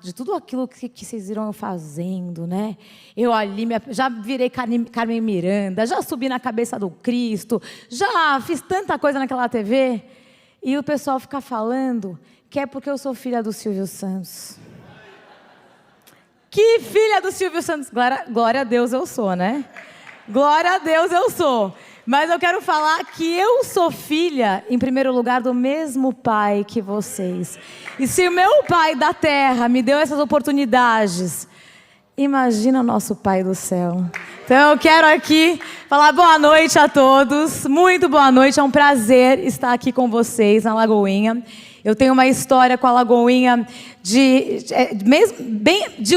de tudo aquilo que vocês irão fazendo, né? Eu ali já virei Carmen Miranda, já subi na cabeça do Cristo, já fiz tanta coisa naquela TV. E o pessoal fica falando que é porque eu sou filha do Silvio Santos. Que filha do Silvio Santos? Glória a Deus eu sou, né? Glória a Deus eu sou. Mas eu quero falar que eu sou filha, em primeiro lugar, do mesmo pai que vocês. E se o meu pai da terra me deu essas oportunidades, imagina o nosso pai do céu. Então eu quero aqui falar boa noite a todos. Muito boa noite, é um prazer estar aqui com vocês na Lagoinha. Eu tenho uma história com a Lagoinha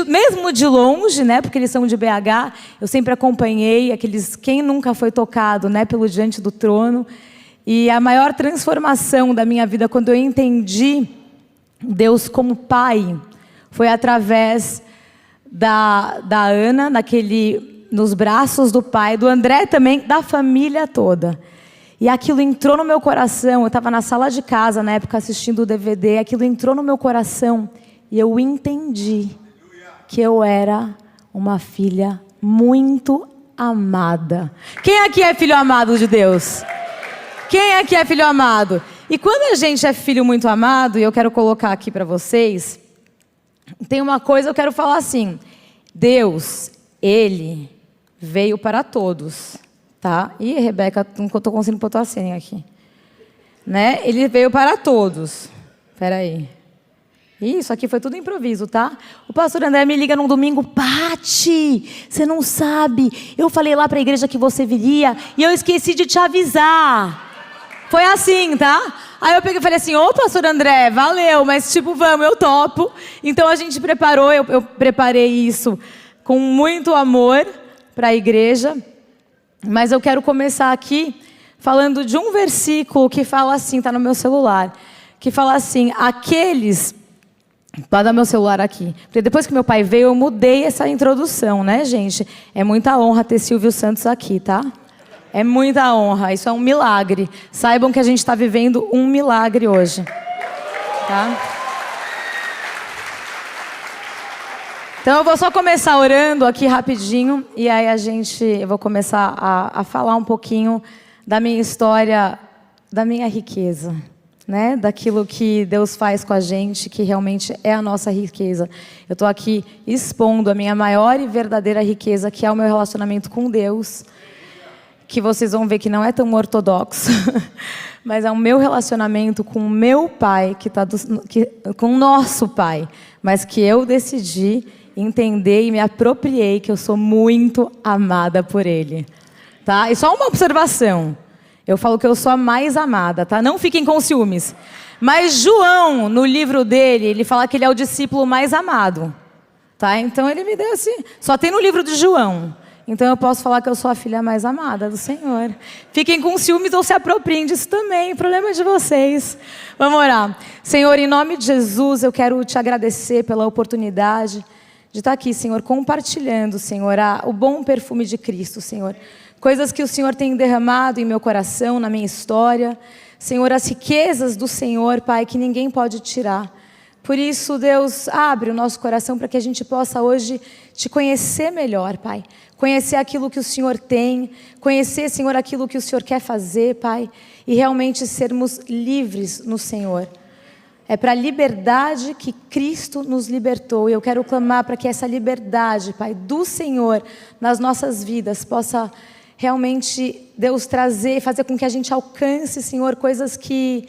mesmo de longe, né? Porque eles são de BH. Eu sempre acompanhei quem nunca foi tocado, né? Pelo Diante do Trono. E a maior transformação da minha vida, quando eu entendi Deus como Pai, foi através da Ana, nos braços do pai, do André também, da família toda. E aquilo entrou no meu coração. Eu estava na sala de casa, na época, assistindo o DVD. Aquilo entrou no meu coração. E eu entendi que eu era uma filha muito amada. Quem aqui é filho amado de Deus? Quem aqui é filho amado? E quando a gente é filho muito amado, e eu quero colocar aqui para vocês, tem uma coisa que eu quero falar assim. Deus, Ele veio para todos. Tá? Ih, Rebeca, não estou conseguindo botar a senha aqui. Né? Ele veio para todos. Espera aí. Isso aqui foi tudo improviso, tá? O pastor André me liga num domingo. Pati, você não sabe. Eu falei lá para a igreja que você viria e eu esqueci de te avisar. Foi assim, tá? Aí eu peguei e falei assim, ô pastor André, valeu, mas tipo, vamos, eu topo. Então a gente preparou, eu preparei isso com muito amor para a igreja. Mas eu quero começar aqui falando de um versículo que fala assim, está no meu celular, que fala assim, pode dar meu celular aqui, porque depois que meu pai veio, eu mudei essa introdução, né, gente? É muita honra ter Silvio Santos aqui, tá? É muita honra, isso é um milagre. Saibam que a gente está vivendo um milagre hoje, tá? Então eu vou só começar orando aqui rapidinho e aí eu vou começar a falar um pouquinho da minha história, da minha riqueza, né? Daquilo que Deus faz com a gente, que realmente é a nossa riqueza. Eu estou aqui expondo a minha maior e verdadeira riqueza, que é o meu relacionamento com Deus, que vocês vão ver que não é tão ortodoxo, mas é o meu relacionamento com o meu pai, com o nosso pai, mas que eu decidi entender e me apropriei que eu sou muito amada por Ele, tá? E só uma observação, eu falo que eu sou a mais amada, tá? Não fiquem com ciúmes. Mas João, no livro dele, ele fala que ele é o discípulo mais amado, tá? Então ele me deu assim, só tem no livro de João. Então eu posso falar que eu sou a filha mais amada do Senhor. Fiquem com ciúmes ou se apropriem disso também, o problema é de vocês. Vamos orar. Senhor, em nome de Jesus, eu quero te agradecer pela oportunidade de estar aqui, Senhor, compartilhando, Senhor, o bom perfume de Cristo, Senhor. Coisas que o Senhor tem derramado em meu coração, na minha história. Senhor, as riquezas do Senhor, Pai, que ninguém pode tirar. Por isso, Deus, abre o nosso coração para que a gente possa hoje te conhecer melhor, Pai. Conhecer aquilo que o Senhor tem, conhecer, Senhor, aquilo que o Senhor quer fazer, Pai. E realmente sermos livres no Senhor. É para a liberdade que Cristo nos libertou. E eu quero clamar para que essa liberdade, Pai, do Senhor nas nossas vidas possa realmente, Deus, fazer com que a gente alcance, Senhor, coisas que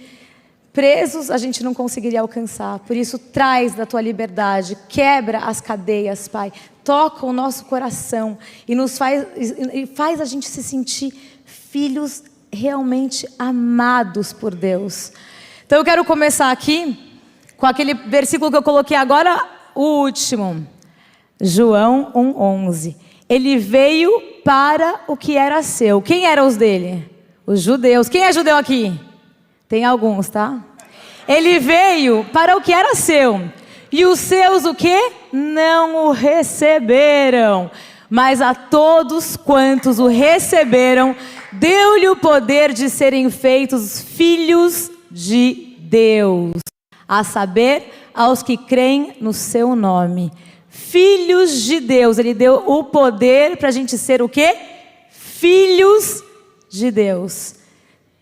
presos a gente não conseguiria alcançar. Por isso, traz da Tua liberdade, quebra as cadeias, Pai. Toca o nosso coração e faz a gente se sentir filhos realmente amados por Deus. Então eu quero começar aqui com aquele versículo que eu coloquei agora, o último. João 1:11. Ele veio para o que era seu. Quem eram os dele? Os judeus. Quem é judeu aqui? Tem alguns, tá? Ele veio para o que era seu. E os seus o quê? Não o receberam. Mas a todos quantos o receberam, deu-lhe o poder de serem feitos filhos de Deus, a saber, aos que creem no seu nome. Filhos de Deus. Ele deu o poder para a gente ser o quê? Filhos de Deus.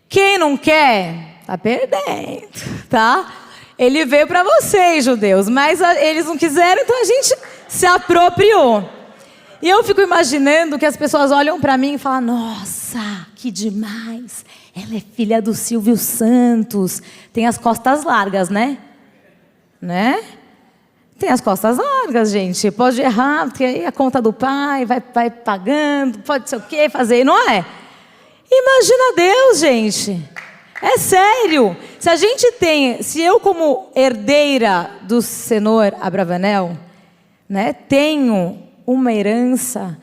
Quem não quer, está perdendo, tá? Ele veio para vocês, judeus, mas eles não quiseram, então a gente se apropriou. E eu fico imaginando que as pessoas olham para mim e falam: nossa, que demais, ela é filha do Silvio Santos. Tem as costas largas, né? Tem as costas largas, gente. Pode errar, porque aí a conta do pai vai pagando, pode ser o quê, fazer, não é? Imagina Deus, gente. É sério. Se eu como herdeira do Senhor Abravanel, né, tenho uma herança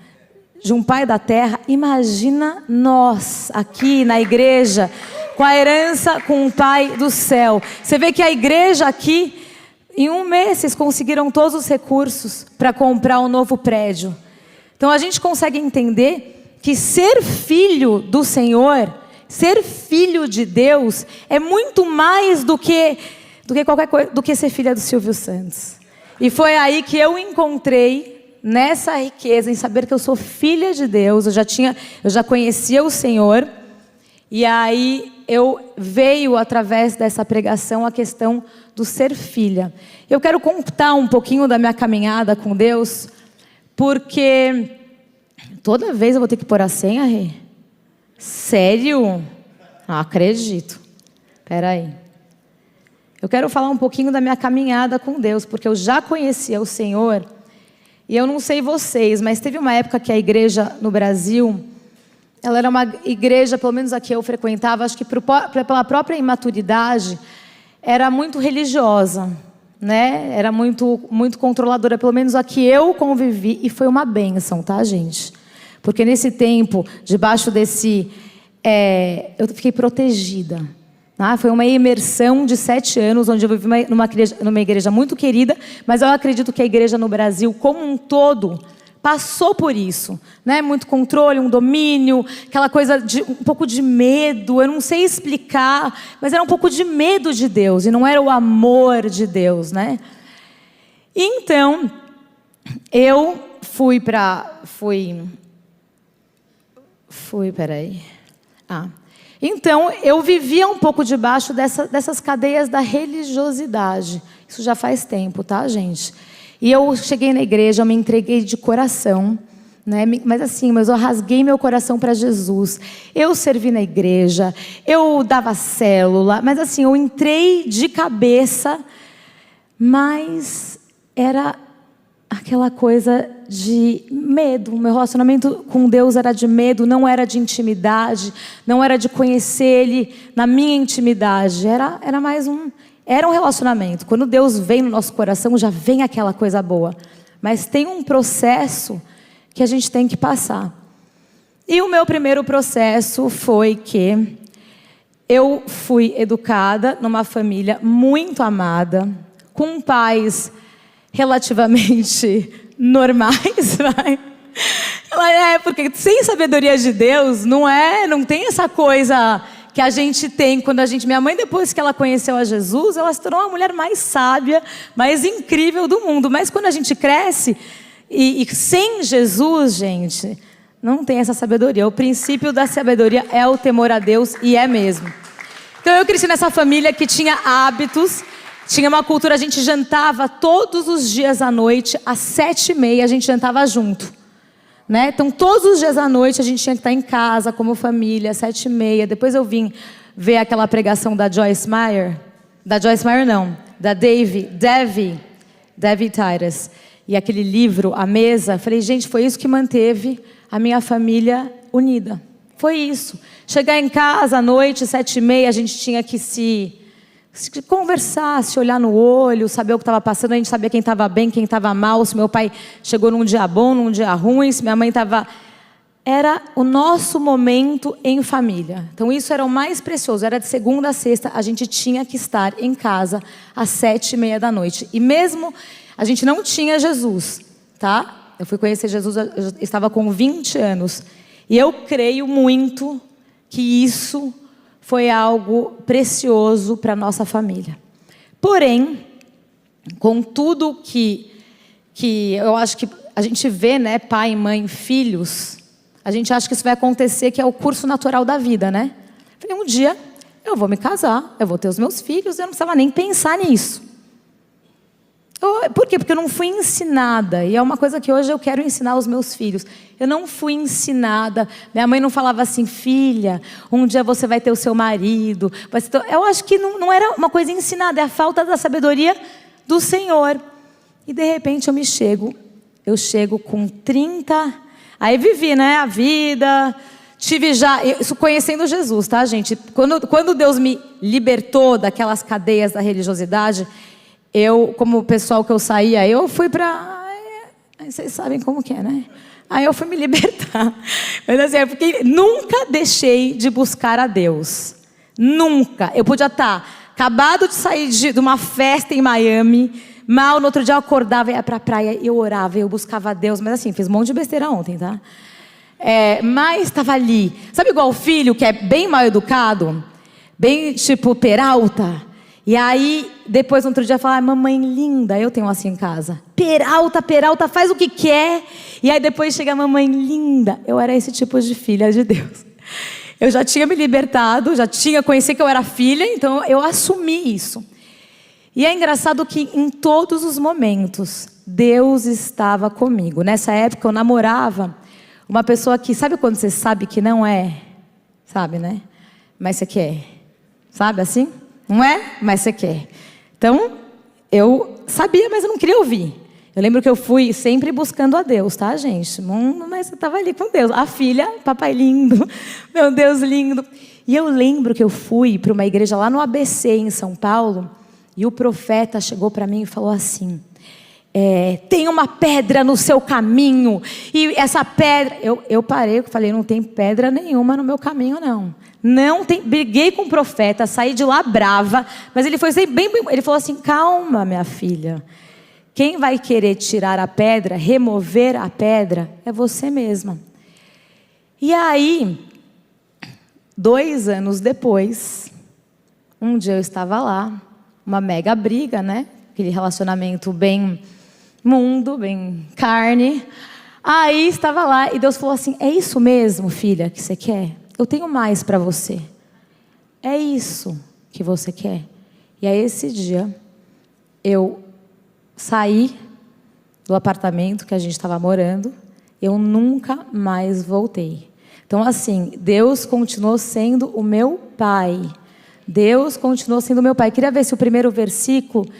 de um pai da terra, imagina nós aqui na igreja, com a herança com o pai do céu. Você vê que a igreja aqui, em um mês, vocês conseguiram todos os recursos para comprar um novo prédio. Então a gente consegue entender que ser filho do Senhor, ser filho de Deus, é muito mais do que qualquer coisa, do que ser filha do Silvio Santos. E foi aí que eu encontrei nessa riqueza, em saber que eu sou filha de Deus. Eu já conhecia o Senhor. E aí veio através dessa pregação a questão do ser filha. Eu quero contar um pouquinho da minha caminhada com Deus, porque toda vez eu vou ter que pôr a senha, Rê? Sério? Não acredito. Espera aí. Eu quero falar um pouquinho da minha caminhada com Deus, porque eu já conhecia o Senhor. E eu não sei vocês, mas teve uma época que a igreja no Brasil, ela era uma igreja, pelo menos a que eu frequentava, acho que pela própria imaturidade, era muito religiosa, né? Era muito, muito controladora, pelo menos a que eu convivi, e foi uma bênção, tá, gente? Porque nesse tempo, debaixo desse... eu fiquei protegida. Tá? Foi uma imersão de 7 anos, onde eu vivi numa igreja muito querida, mas eu acredito que a igreja no Brasil, como um todo, passou por isso, né? Muito controle, um domínio, aquela coisa de um pouco de medo. Eu não sei explicar, mas era um pouco de medo de Deus, e não era o amor de Deus, né? Então, eu Então, eu vivia um pouco debaixo dessas cadeias da religiosidade. Isso já faz tempo, tá, gente? E eu cheguei na igreja, eu me entreguei de coração, né? Mas eu rasguei meu coração para Jesus. Eu servi na igreja, eu dava célula, mas assim, eu entrei de cabeça, mas era aquela coisa de medo. O meu relacionamento com Deus era de medo, não era de intimidade, não era de conhecer Ele na minha intimidade. Era mais era um relacionamento. Quando Deus vem no nosso coração, já vem aquela coisa boa. Mas tem um processo que a gente tem que passar. E o meu primeiro processo foi que eu fui educada numa família muito amada, com pais relativamente normais, vai. Porque sem sabedoria de Deus, não tem essa coisa que a gente tem quando minha mãe, depois que ela conheceu a Jesus, ela se tornou a mulher mais sábia, mais incrível do mundo. Mas quando a gente cresce, e sem Jesus, gente, não tem essa sabedoria. O princípio da sabedoria é o temor a Deus, e é mesmo. Então eu cresci nessa família que tinha hábitos, tinha uma cultura, a gente jantava todos os dias à noite, às 7h30 a gente jantava junto, né? Então todos os dias à noite a gente tinha que estar em casa como família, às 7h30. Depois eu vim ver aquela pregação da Joyce Meyer, da Debbie Titus, e aquele livro, A Mesa. Falei, gente, foi isso que manteve a minha família unida. Foi isso. Chegar em casa à noite, 7h30, a gente tinha que se conversar, se olhar no olho, saber o que estava passando. A gente sabia quem estava bem, quem estava mal, se meu pai chegou num dia bom, num dia ruim, se minha mãe estava... Era o nosso momento em família. Então isso era o mais precioso. Era de segunda a sexta, a gente tinha que estar em casa às 7h30 da noite. E mesmo a gente não tinha Jesus, tá? Eu fui conhecer Jesus, eu estava com 20 anos. E eu creio muito que isso foi algo precioso para a nossa família. Porém, com tudo que eu acho que a gente vê, né, pai, mãe, filhos, a gente acha que isso vai acontecer, que é o curso natural da vida, né? Falei, um dia eu vou me casar, eu vou ter os meus filhos, eu não precisava nem pensar nisso. Por quê? Porque eu não fui ensinada, e é uma coisa que hoje eu quero ensinar aos meus filhos. Eu não fui ensinada, minha mãe não falava assim, filha, um dia você vai ter o seu marido. Eu acho que não era uma coisa ensinada, é a falta da sabedoria do Senhor. E de repente eu chego com 30, aí vivi, né, a vida, tive já, isso conhecendo Jesus, tá, gente? Quando Deus me libertou daquelas cadeias da religiosidade, eu, como o pessoal que eu saía, eu fui para... Vocês sabem como que é, né? Aí eu fui me libertar. Mas assim, porque nunca deixei de buscar a Deus. Nunca. Eu podia estar acabado de sair de uma festa em Miami, mal, no outro dia eu acordava, ia para a praia, eu orava, eu buscava a Deus. Mas assim, fiz um monte de besteira ontem, tá? Mas estava ali. Sabe igual o filho, que é bem mal educado? Bem tipo Peralta? E aí, depois, no outro dia, falar, mamãe linda, eu tenho assim em casa. Peralta, faz o que quer. E aí depois chega a mamãe linda. Eu era esse tipo de filha de Deus. Eu já tinha me libertado, já tinha conhecido que eu era filha, então eu assumi isso. E é engraçado que em todos os momentos, Deus estava comigo. Nessa época eu namorava uma pessoa que, sabe quando você sabe que não é? Sabe, né? Mas você quer. Sabe assim? Não é? Mas você quer. Então, eu sabia, mas eu não queria ouvir. Eu lembro que eu fui sempre buscando a Deus, tá, gente? Mas eu estava ali com Deus. A filha, papai lindo, meu Deus lindo. E eu lembro que eu fui para uma igreja lá no ABC, em São Paulo, e o profeta chegou para mim e falou assim, tem uma pedra no seu caminho, e essa pedra... Eu parei, eu falei, não tem pedra nenhuma no meu caminho, não. Não tem, briguei com o profeta, saí de lá brava, mas ele foi bem, ele falou assim, calma, minha filha. Quem vai querer tirar a pedra, remover a pedra, é você mesma. E aí, 2 anos depois, um dia eu estava lá, uma mega briga, né? Aquele relacionamento bem mundo, bem carne. Aí estava lá e Deus falou assim, é isso mesmo, filha, que você quer? Eu tenho mais para você. É isso que você quer? E aí esse dia, eu saí do apartamento que a gente estava morando. Eu nunca mais voltei. Então assim, Deus continuou sendo o meu pai. Deus continuou sendo o meu pai. Queria ver se o primeiro versículo... O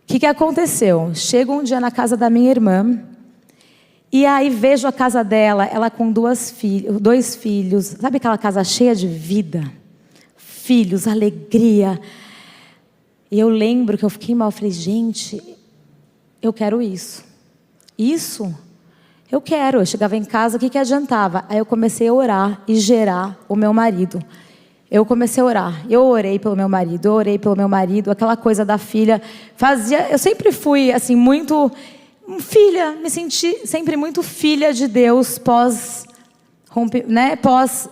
que aconteceu? Chego um dia na casa da minha irmã... E aí vejo a casa dela, ela com 2 filhos. Sabe aquela casa cheia de vida? Filhos, alegria. E eu lembro que eu fiquei mal. Eu falei, gente, eu quero isso. Isso? Eu quero. Eu chegava em casa, o que adiantava? Aí eu comecei a orar e gerar o meu marido. Eu comecei a orar. Eu orei pelo meu marido. Aquela coisa da filha. Eu sempre fui assim, muito... filha, me senti sempre muito filha de Deus pós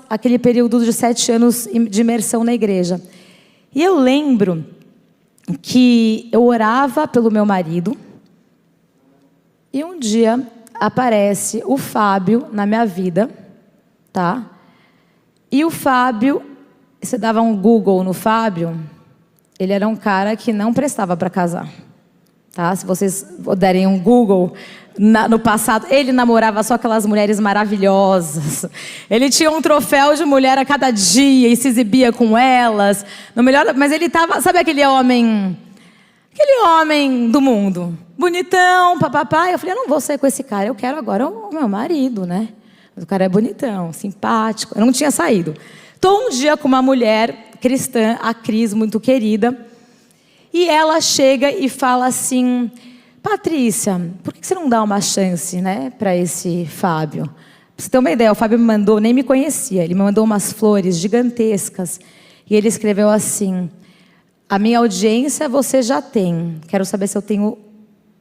aquele período de 7 anos de imersão na igreja. E eu lembro que eu orava pelo meu marido e um dia aparece o Fábio na minha vida, tá? E o Fábio, você dava um Google no Fábio, ele era um cara que não prestava para casar. Tá? Se vocês derem um Google, no passado, ele namorava só aquelas mulheres maravilhosas. Ele tinha um troféu de mulher a cada dia e se exibia com elas. Mas ele estava, sabe aquele homem do mundo, bonitão, papapá. Eu falei, eu não vou sair com esse cara, eu quero agora o meu marido, né? Mas o cara é bonitão, simpático. Eu não tinha saído. Estou um dia com uma mulher cristã, a Cris, muito querida. E ela chega e fala assim, Patrícia, por que você não dá uma chance, né, para esse Fábio? Pra você ter uma ideia, o Fábio me mandou, nem me conhecia, ele me mandou umas flores gigantescas. E ele escreveu assim, a minha audiência você já tem, quero saber se eu tenho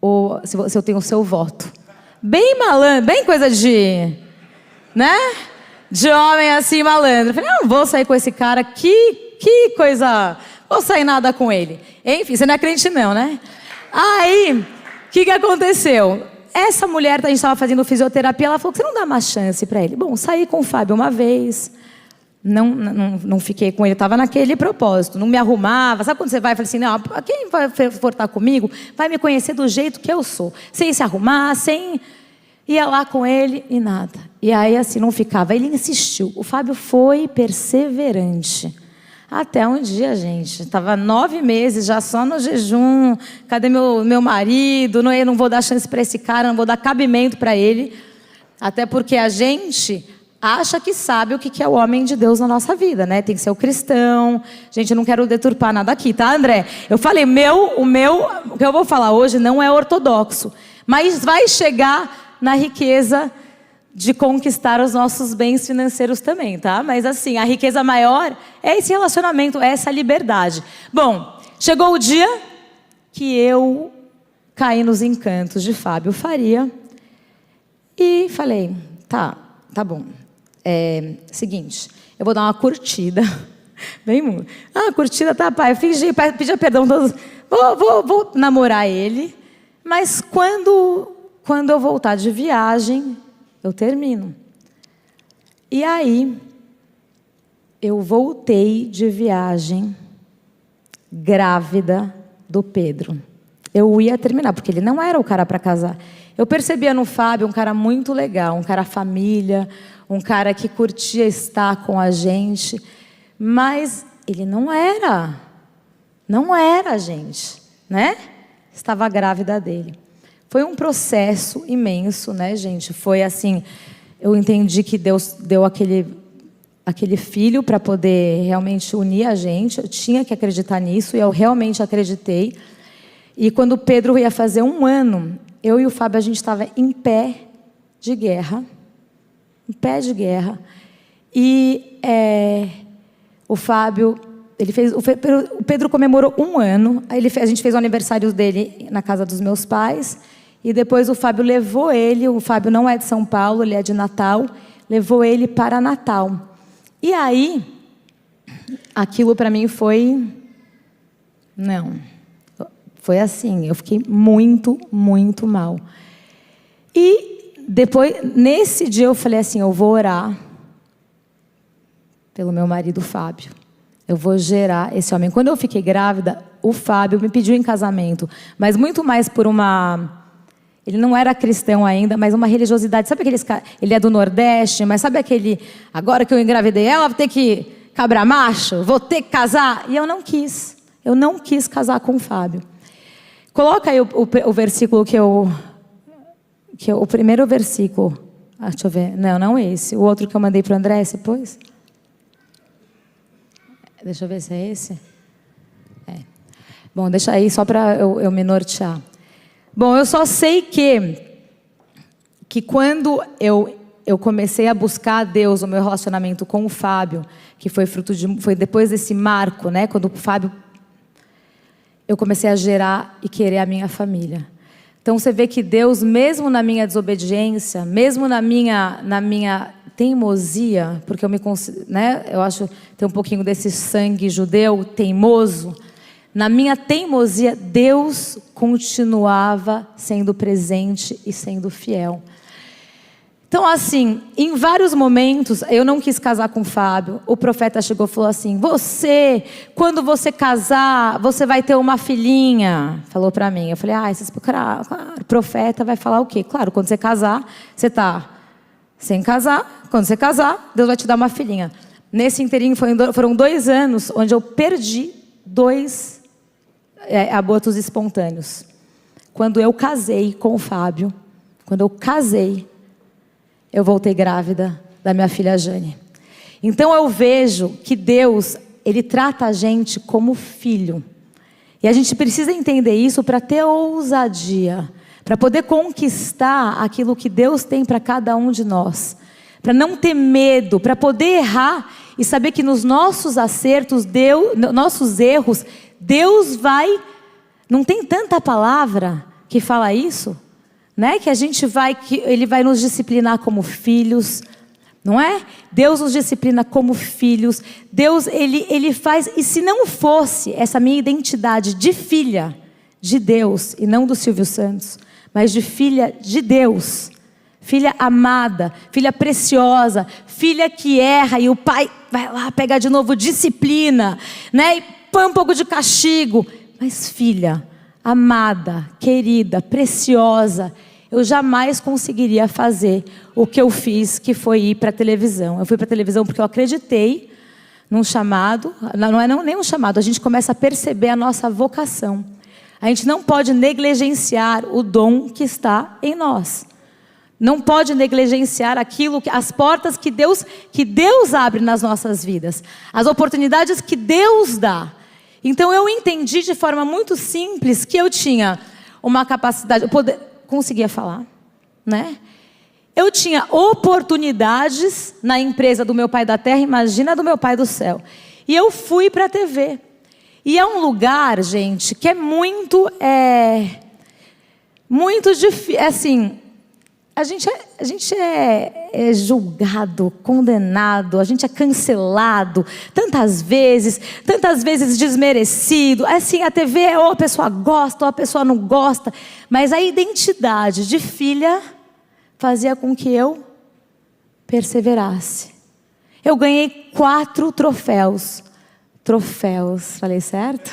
o seu voto. Bem malandro, bem coisa de, né, de homem assim malandro. Eu falei, não vou sair com esse cara, que coisa... Vou sair nada com ele. Enfim, você não é crente não, né? Aí, o que aconteceu? Essa mulher, a gente estava fazendo fisioterapia, ela falou que você não dá uma chance para ele. Bom, saí com o Fábio uma vez, não fiquei com ele, estava naquele propósito, não me arrumava. Sabe quando você vai e fala assim, não, quem vai for estar comigo vai me conhecer do jeito que eu sou, sem se arrumar, sem... Ia lá com ele e nada. E aí assim, não ficava. Ele insistiu. O Fábio foi perseverante. Até um dia, gente, estava 9 meses já só no jejum. Cadê meu marido? Eu não vou dar chance para esse cara, não vou dar cabimento para ele. Até porque a gente acha que sabe o que é o homem de Deus na nossa vida, né? Tem que ser o cristão. Gente, eu não quero deturpar nada aqui, tá, André? Eu falei, o que eu vou falar hoje não é ortodoxo. Mas vai chegar na riqueza de conquistar os nossos bens financeiros também, tá? Mas assim, a riqueza maior é esse relacionamento, é essa liberdade. Bom, chegou o dia que eu caí nos encantos de Fábio Faria e falei, tá bom. Seguinte, eu vou dar uma curtida. Bem, curtida, tá, pai? Eu pedi perdão todos. Vou namorar ele, mas quando eu voltar de viagem, eu termino. E aí, eu voltei de viagem, grávida do Pedro. Eu ia terminar, porque ele não era o cara para casar. Eu percebia no Fábio um cara muito legal, um cara família, um cara que curtia estar com a gente, mas ele não era, gente, né? Estava grávida dele. Foi um processo imenso, né, gente? Foi assim, eu entendi que Deus deu aquele filho para poder realmente unir a gente. Eu tinha que acreditar nisso e eu realmente acreditei. E quando o Pedro ia fazer 1 ano, eu e o Fábio, a gente estava em pé de guerra. Em pé de guerra. E o Fábio... o Pedro comemorou 1 ano. Aí a gente fez o aniversário dele na casa dos meus pais. E depois o Fábio levou ele. O Fábio não é de São Paulo, ele é de Natal. Levou ele para Natal. E aí, aquilo para mim foi... Não. Foi assim, eu fiquei muito, muito mal. E depois, nesse dia eu falei assim, eu vou orar pelo meu marido Fábio. Eu vou gerar esse homem. Quando eu fiquei grávida, o Fábio me pediu em casamento, mas muito mais por uma... Ele não era cristão ainda, mas uma religiosidade. Sabe aqueles caras... Ele é do Nordeste, mas sabe aquele... Agora que eu engravidei ela, vou ter que cabrar macho, vou ter que casar. E eu não quis. Eu não quis casar com o Fábio. Coloca aí o versículo o primeiro versículo. Deixa eu ver. Não esse. O outro que eu mandei para o André, você pôs? Deixa eu ver se é esse. Bom, deixa aí só para eu me nortear. Bom, eu só sei que quando eu comecei a buscar a Deus, o meu relacionamento com o Fábio, que foi foi depois desse marco, né? Quando o Fábio... Eu comecei a gerar e querer a minha família. Então você vê que Deus, mesmo na minha desobediência, mesmo na minha teimosia, porque eu acho tem um pouquinho desse sangue judeu teimoso. Na minha teimosia, Deus continuava sendo presente e sendo fiel. Então, assim, em vários momentos, eu não quis casar com o Fábio. O profeta chegou e falou assim, quando você casar, você vai ter uma filhinha. Falou pra mim. Eu falei, claro, o profeta vai falar o quê? Claro, quando você casar, você está sem casar. Quando você casar, Deus vai te dar uma filhinha. Nesse inteirinho foram 2 anos onde eu perdi 2 abortos espontâneos. Quando eu casei com o Fábio, eu voltei grávida da minha filha Jane. Então eu vejo que Deus, Ele trata a gente como filho. E a gente precisa entender isso para ter ousadia, para poder conquistar aquilo que Deus tem para cada um de nós. Para não ter medo, para poder errar e saber que nos nossos acertos, nossos erros, Deus vai... Não tem tanta palavra que fala isso? Né? Que Ele vai nos disciplinar como filhos, não é? Deus nos disciplina como filhos. Deus, Ele faz, e se não fosse essa minha identidade de filha, de Deus, e não do Silvio Santos, mas de filha de Deus. Filha amada, filha preciosa, filha que erra e o pai vai lá pegar de novo disciplina, né? E põe um pouco de castigo. Mas filha amada, querida, preciosa, eu jamais conseguiria fazer o que eu fiz, que foi ir para a televisão. Eu fui para a televisão porque eu acreditei num chamado, não é nem um chamado, a gente começa a perceber a nossa vocação. A gente não pode negligenciar o dom que está em nós. Não pode negligenciar as portas que Deus abre nas nossas vidas. As oportunidades que Deus dá. Então eu entendi de forma muito simples que eu tinha uma capacidade, conseguia falar, né? Eu tinha oportunidades na empresa do meu pai da terra, imagina do meu pai do céu. E eu fui para a TV. E é um lugar, gente, que é muito difícil, assim, a gente é julgado, condenado, a gente é cancelado tantas vezes desmerecido. Assim, a TV ou a pessoa gosta ou a pessoa não gosta, mas a identidade de filha fazia com que eu perseverasse. Eu ganhei 4 troféus, falei certo?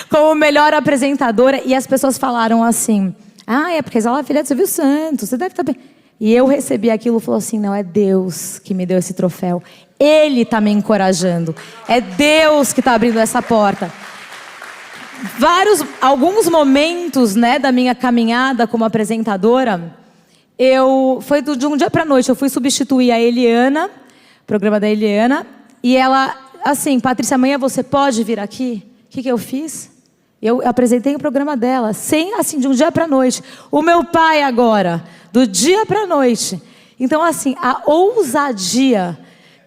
Como melhor apresentadora, e as pessoas falaram assim: é porque ela é filha de Silvio Santos, você deve estar bem. E eu recebi aquilo e falei assim: não, é Deus que me deu esse troféu. Ele está me encorajando. É Deus que está abrindo essa porta. Alguns momentos, né, da minha caminhada como apresentadora, foi de um dia para a noite, eu fui substituir a Eliana, programa da Eliana, e ela, assim, Patrícia, amanhã você pode vir aqui? O que eu fiz? Eu apresentei o programa dela, assim, de um dia para a noite. O meu pai agora, do dia para a noite. Então, assim, a ousadia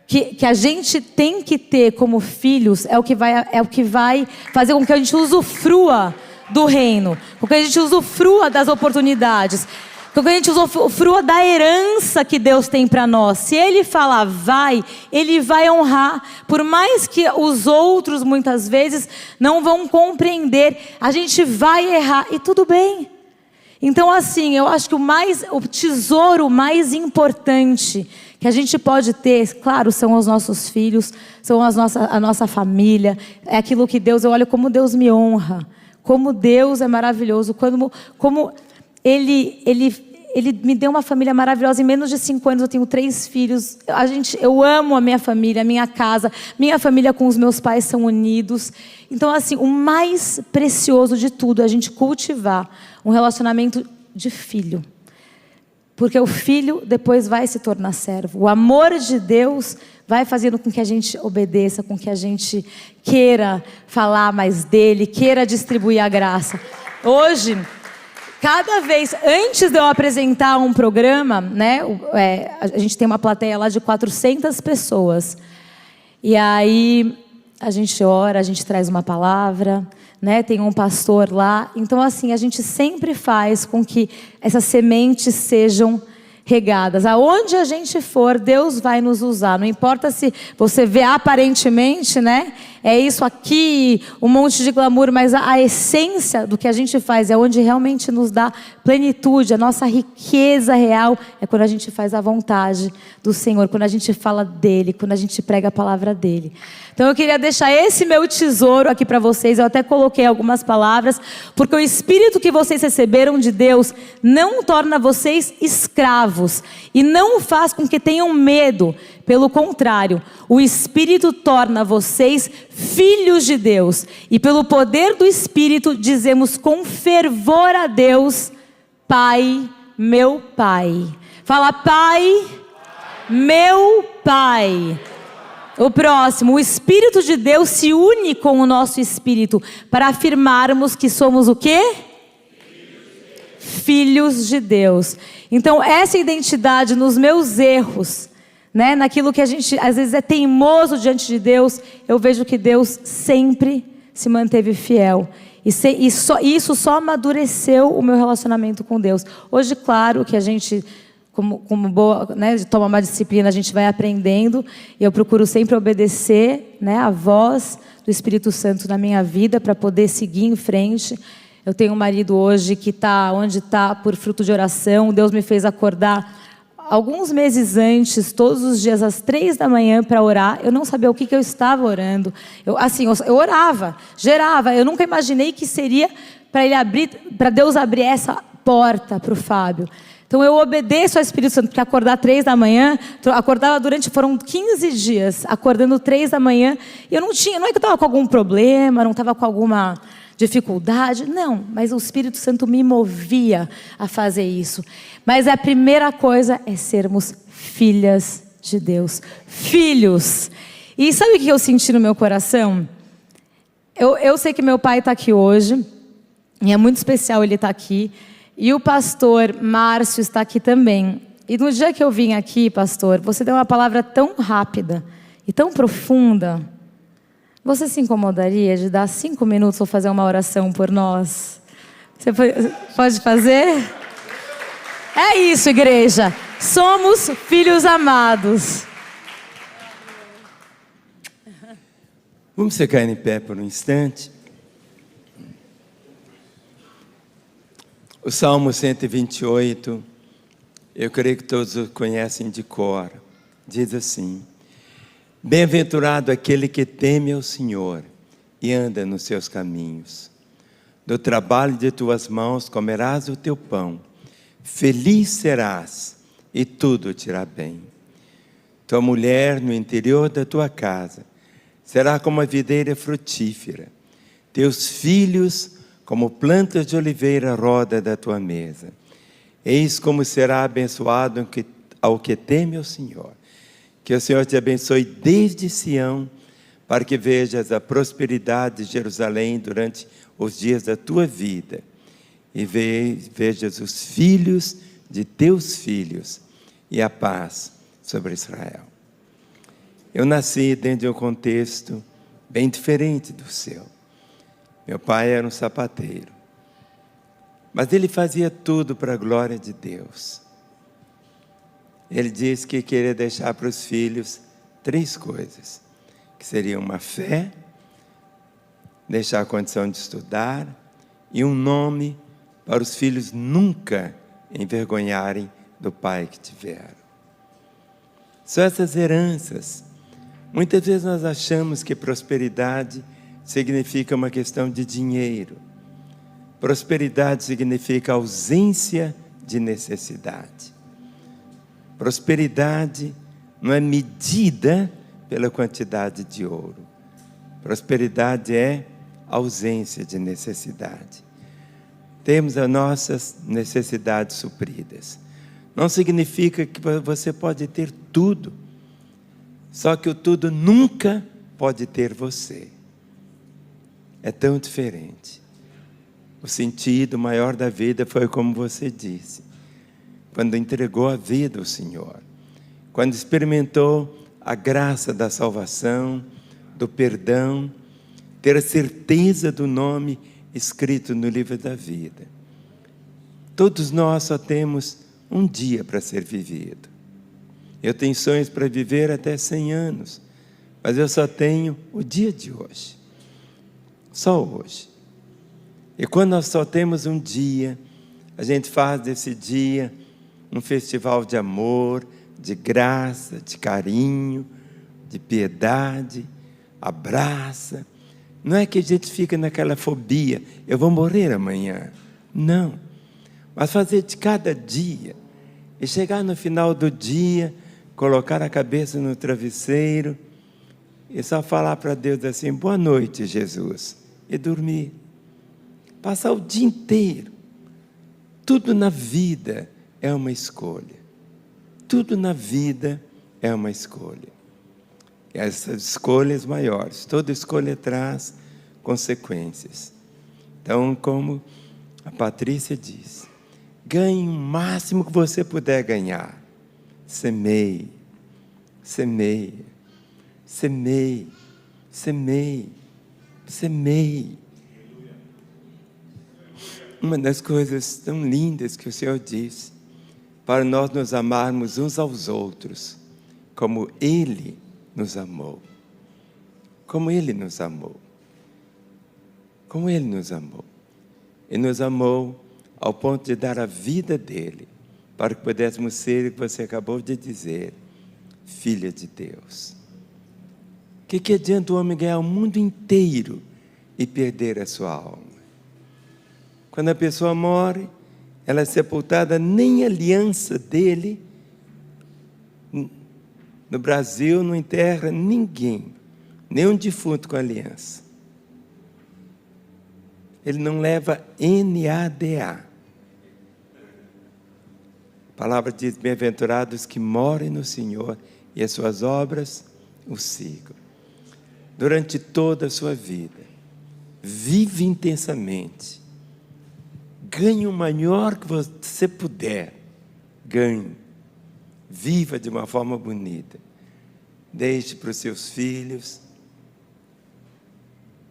que a gente tem que ter como filhos é o que vai fazer com que a gente usufrua do reino, com que a gente usufrua das oportunidades, com que a gente usufrua da herança que Deus tem para nós. Se Ele falar vai, Ele vai honrar. Por mais que os outros muitas vezes não vão compreender, a gente vai errar e tudo bem. Então, assim, eu acho que o tesouro mais importante que a gente pode ter, claro, são os nossos filhos, são a nossa família. É aquilo que eu olho como Deus me honra, como Deus é maravilhoso, como Ele me deu uma família maravilhosa. Em menos de 5 anos eu tenho 3 filhos. Eu amo a minha família, a minha casa. Minha família com os meus pais são unidos. Então, assim, o mais precioso de tudo é a gente cultivar um relacionamento de filho. Porque o filho depois vai se tornar servo. O amor de Deus vai fazendo com que a gente obedeça, com que a gente queira falar mais dele, queira distribuir a graça. Hoje, cada vez, antes de eu apresentar um programa, né, a gente tem uma plateia lá de 400 pessoas. E aí, a gente ora, a gente traz uma palavra, né, tem um pastor lá. Então, assim, a gente sempre faz com que essas sementes sejam regadas. Aonde a gente for, Deus vai nos usar. Não importa se você vê aparentemente, né, é isso aqui, um monte de glamour, mas a essência do que a gente faz é onde realmente nos dá plenitude. A nossa riqueza real é quando a gente faz a vontade do Senhor, quando a gente fala dele, quando a gente prega a palavra dele. Então eu queria deixar esse meu tesouro aqui para vocês. Eu até coloquei algumas palavras, porque o Espírito que vocês receberam de Deus não torna vocês escravos e não faz com que tenham medo. Pelo contrário, o Espírito torna vocês filhos de Deus. E pelo poder do Espírito dizemos com fervor a Deus: Pai, meu Pai. Fala: Pai, meu Pai. O próximo: o Espírito de Deus se une com o nosso Espírito para afirmarmos que somos o quê? Filhos de Deus. Então, essa identidade nos meus erros, né, naquilo que a gente às vezes é teimoso diante de Deus, eu vejo que Deus sempre se manteve fiel. E isso só amadureceu o meu relacionamento com Deus. Hoje, claro que a gente, como boa, né, toma uma disciplina, a gente vai aprendendo. E eu procuro sempre obedecer, né, a voz do Espírito Santo na minha vida para poder seguir em frente. Eu tenho um marido hoje que está onde está por fruto de oração. Deus me fez acordar alguns meses antes, todos os dias às 3 da manhã para orar. Eu não sabia o que eu estava orando. Eu orava, gerava. Eu nunca imaginei que seria para Deus abrir essa porta para o Fábio. Então eu obedeço ao Espírito Santo, porque acordar 3 da manhã, foram 15 dias, acordando 3 da manhã, e não é que eu estava com algum problema, não estava com alguma dificuldade, não, mas o Espírito Santo me movia a fazer isso. Mas a primeira coisa é sermos filhas de Deus, filhos. E sabe o que eu senti no meu coração? Eu sei que meu pai está aqui hoje, e é muito especial ele estar aqui. E o pastor Márcio está aqui também. E no dia que eu vim aqui, pastor, você deu uma palavra tão rápida e tão profunda. Você se incomodaria de dar 5 minutos ou fazer uma oração por nós? Você pode fazer? É isso, igreja. Somos filhos amados. Vamos ficar em pé por um instante. O Salmo 128, eu creio que todos o conhecem de cor. Diz assim: bem-aventurado aquele que teme ao Senhor e anda nos seus caminhos. Do trabalho de tuas mãos comerás o teu pão. Feliz serás e tudo te irá bem. Tua mulher no interior da tua casa será como a videira frutífera. Teus filhos como plantas de oliveira à roda da tua mesa. Eis como será abençoado ao que teme ao Senhor. Que o Senhor te abençoe desde Sião, para que vejas a prosperidade de Jerusalém durante os dias da tua vida, e vejas os filhos de teus filhos, e a paz sobre Israel. Eu nasci dentro de um contexto bem diferente do seu. Meu pai era um sapateiro, mas ele fazia tudo para a glória de Deus. Ele disse que queria deixar para os filhos 3 coisas, que seriam uma fé, deixar a condição de estudar e um nome para os filhos nunca envergonharem do pai que tiveram. São essas heranças. Muitas vezes nós achamos que prosperidade significa uma questão de dinheiro. Prosperidade significa ausência de necessidade. Prosperidade não é medida pela quantidade de ouro. Prosperidade é ausência de necessidade. Temos as nossas necessidades supridas. Não significa que você pode ter tudo. Só que o tudo nunca pode ter você. É tão diferente. O sentido maior da vida foi como você disse, quando entregou a vida ao Senhor, quando experimentou a graça da salvação, do perdão, ter a certeza do nome escrito no livro da vida. Todos nós só temos um dia para ser vivido. Eu tenho sonhos para viver até 100 anos, mas eu só tenho o dia de hoje. Só hoje. E quando nós só temos um dia, a gente faz desse dia um festival de amor, de graça, de carinho, de piedade, abraça. Não é que a gente fica naquela fobia, eu vou morrer amanhã. Não. Mas fazer de cada dia, e chegar no final do dia, colocar a cabeça no travesseiro, e só falar para Deus assim: boa noite, Jesus, e dormir. Passar o dia inteiro. Tudo na vida é uma escolha. Tudo na vida é uma escolha. E essas escolhas maiores, toda escolha traz consequências. Então, como a Patrícia diz, ganhe o máximo que você puder ganhar. Semeie, semeie, semeie, semeie, semeie. Uma das coisas tão lindas que o Senhor diz, para nós nos amarmos uns aos outros, como Ele nos amou. Como Ele nos amou. Como Ele nos amou. e nos amou ao ponto de dar a vida dele, para que pudéssemos ser o que você acabou de dizer, filha de Deus. O que adianta o homem ganhar o mundo inteiro e perder a sua alma? Quando a pessoa morre, ela é sepultada, nem a aliança dele, no Brasil não enterra ninguém, nenhum defunto com aliança. Ele não leva NADA. A palavra diz, bem-aventurados que morem no Senhor e as suas obras o sigam. Durante toda a sua vida, vive intensamente. Ganhe o maior que você puder. Ganhe. Viva de uma forma bonita. Deixe para os seus filhos,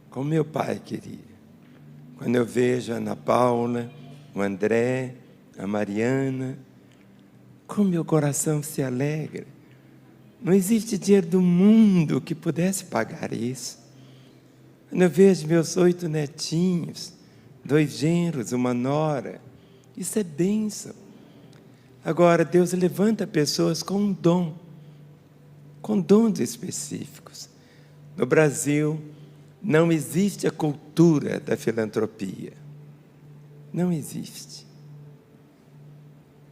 como meu pai queria. Quando eu vejo a Ana Paula, o André, a Mariana, como meu coração se alegra. Não existe dinheiro do mundo que pudesse pagar isso. Quando eu vejo meus 8 netinhos, 2 genros, uma nora, isso é bênção. Agora, Deus levanta pessoas com dons específicos. No Brasil, não existe a cultura da filantropia. Não existe.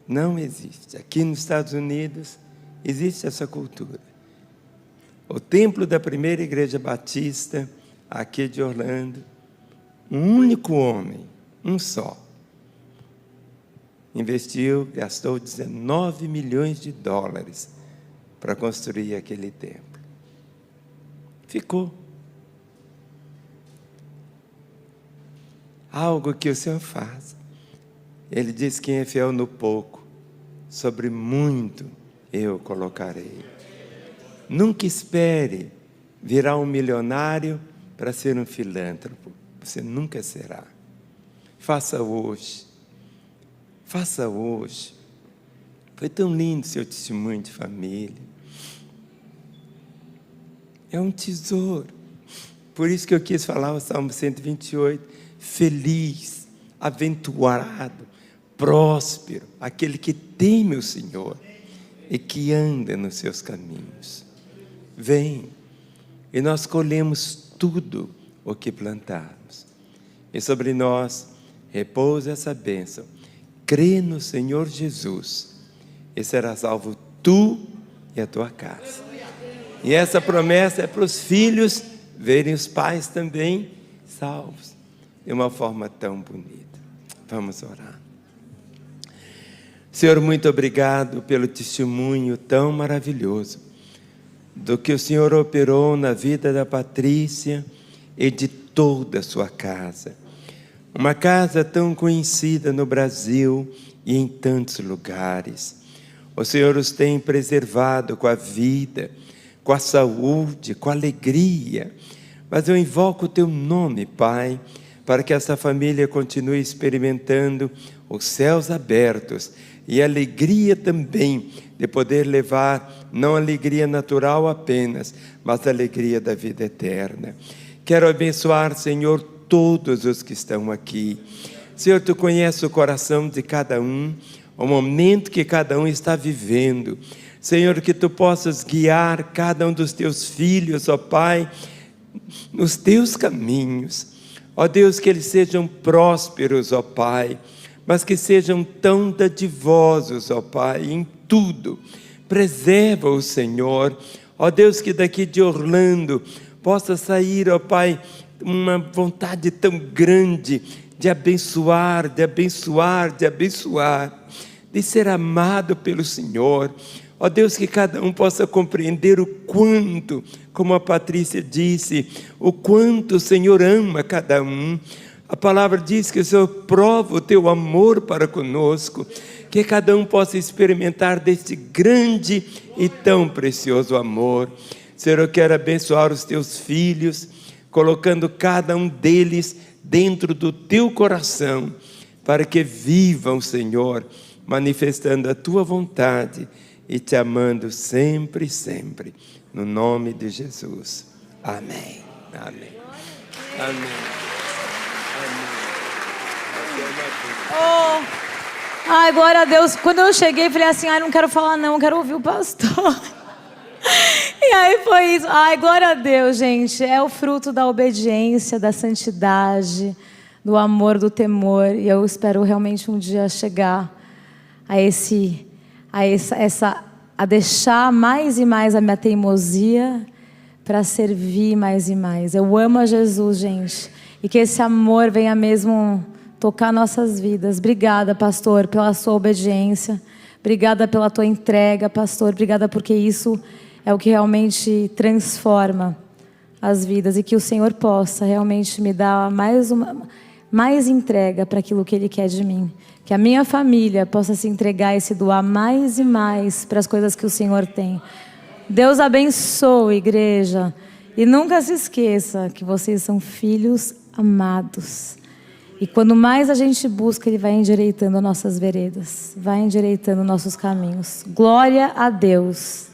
Não existe. Aqui nos Estados Unidos, existe essa cultura. O templo da primeira igreja batista, aqui de Orlando, um único homem, um só, gastou $19 milhões para construir aquele templo. Ficou. Algo que o Senhor faz. Ele diz, quem é fiel no pouco, sobre muito eu colocarei. Nunca espere virar um milionário para ser um filântropo. Você nunca será. Faça hoje. Faça hoje. Foi tão lindo seu testemunho de família. É um tesouro. Por isso que eu quis falar o Salmo 128. Feliz, aventurado, próspero, aquele que teme o Senhor e que anda nos seus caminhos. Vem, e nós colhemos tudo o que plantarmos. E sobre nós repousa essa bênção. Crê no Senhor Jesus e serás salvo tu e a tua casa. E essa promessa é para os filhos verem os pais também salvos. De uma forma tão bonita. Vamos orar. Senhor, muito obrigado pelo testemunho tão maravilhoso do que o Senhor operou na vida da Patrícia e de toda a sua casa. Uma casa tão conhecida no Brasil e em tantos lugares. O Senhor os tem preservado com a vida, com a saúde, com a alegria. Mas eu invoco o teu nome, Pai, para que essa família continue experimentando os céus abertos e a alegria também de poder levar, não a alegria natural apenas, mas a alegria da vida eterna. Quero abençoar, Senhor, todos os que estão aqui. Senhor, Tu conheces o coração de cada um, o momento que cada um está vivendo. Senhor, que Tu possas guiar cada um dos Teus filhos, ó Pai, nos Teus caminhos. Ó Deus, que eles sejam prósperos, ó Pai, mas que sejam tão dadivosos, ó Pai, em tudo. Preserva o Senhor. Ó Deus, que daqui de Orlando possa sair, ó Pai, uma vontade tão grande de abençoar, de abençoar, de abençoar, de ser amado pelo Senhor. Ó Deus, que cada um possa compreender o quanto, como a Patrícia disse, o quanto o Senhor ama cada um. A palavra diz que o Senhor prova o teu amor para conosco, que cada um possa experimentar deste grande e tão precioso amor. Senhor, eu quero abençoar os teus filhos, colocando cada um deles dentro do teu coração, para que vivam, Senhor, manifestando a tua vontade e te amando sempre, sempre. No nome de Jesus. Amém. Amém. Amém. Amém. Oh. Ai, glória a Deus. Quando eu cheguei, falei assim, ai, não quero falar não, quero ouvir o pastor. E aí foi isso. Ai, glória a Deus, gente. É o fruto da obediência, da santidade, do amor, do temor. E eu espero realmente um dia chegar a deixar mais e mais a minha teimosia para servir mais e mais. Eu amo a Jesus, gente. E que esse amor venha mesmo tocar nossas vidas. Obrigada, pastor, pela sua obediência. Obrigada pela tua entrega, pastor. Obrigada porque isso é o que realmente transforma as vidas. E que o Senhor possa realmente me dar mais entrega para aquilo que Ele quer de mim. Que a minha família possa se entregar e se doar mais e mais para as coisas que o Senhor tem. Deus abençoe, igreja. E nunca se esqueça que vocês são filhos amados. E quando mais a gente busca, Ele vai endireitando nossas veredas. Vai endireitando nossos caminhos. Glória a Deus.